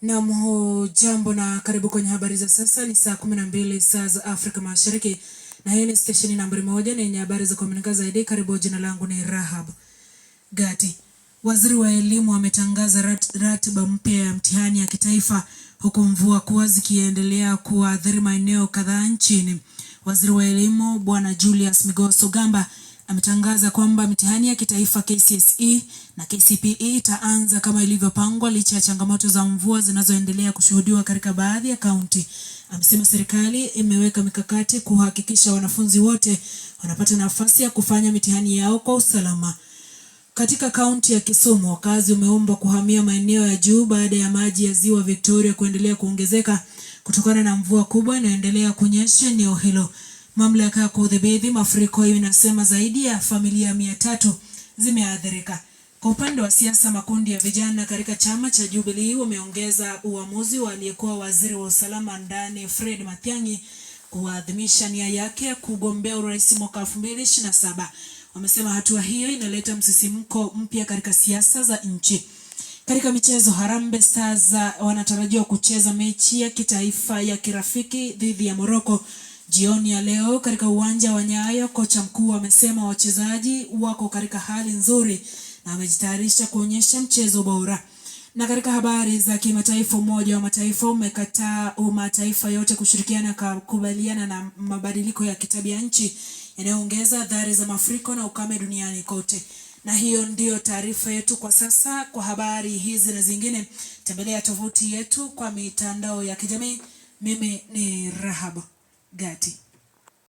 Jambo na karibu kwenye habari za sasa. Ni saa 12 saa za Afrika Mashariki na hii ni stesheni nambari 1 na yenye habari za kuaminika zaidi. Karibu, jina langu ni Rahab Gati. Waziri wa elimu ametangaza ratiba mpya ya mtihani ya kitaifa huku mvua kubwa zikiendelea kuathiri maeneo kadhaa nchini. Waziri wa elimu Bwana Julius Migos Ogamba ametangaza kwamba mitihani ya kitaifa KCSE na KCPE itaanza kama ilivyopangwa licha ya changamoto za mvua zinazoendelea kushuhudiwa katika baadhi ya kaunti. Amesema serikali imeweka mikakati kuhakikisha wanafunzi wote wanapata nafasi ya kufanya mitihani yao kwa usalama. Katika kaunti ya Kisumu, wakazi wameombwa kuhamia maeneo ya juu baada ya maji ya ziwa Victoria kuendelea kuongezeka kutokana na mvua kubwa inayoendelea kunyesha eneo hilo. Mamlaka ya kudhibiti mafuriko inasema zaidi ya familia 300 zimeathirika. Kwa upande wa siasa, makundi ya vijana katika chama cha Jubilee wameongeza uamuzi wa aliyekuwa waziri wa usalama ndani Fred Matiang'i kuadhimisha nia yake ya kugombea urais mwaka 2027. Wamesema hatua hiyo inaleta msisimko mpya katika siasa za nchi. Katika michezo, Harambee Stars wanatarajiwa kucheza mechi ya kitaifa ya kirafiki dhidi ya Morocco jioni ya leo katika uwanja wa Nyayo. Kocha mkuu amesema wachezaji wako katika hali nzuri na wamejitayarisha kuonyesha mchezo bora. Na katika habari za kimataifa, Umoja wa Mataifa umekataa mataifa yote kushirikiana kukubaliana na mabadiliko ya kitabia nchi yanayoongeza athari za mafuriko na ukame duniani kote. Na hiyo ndio taarifa yetu kwa sasa. Kwa habari hizi na zingine, tembelea tovuti yetu kwa mitandao ya kijamii. Mimi ni Rahab Gati.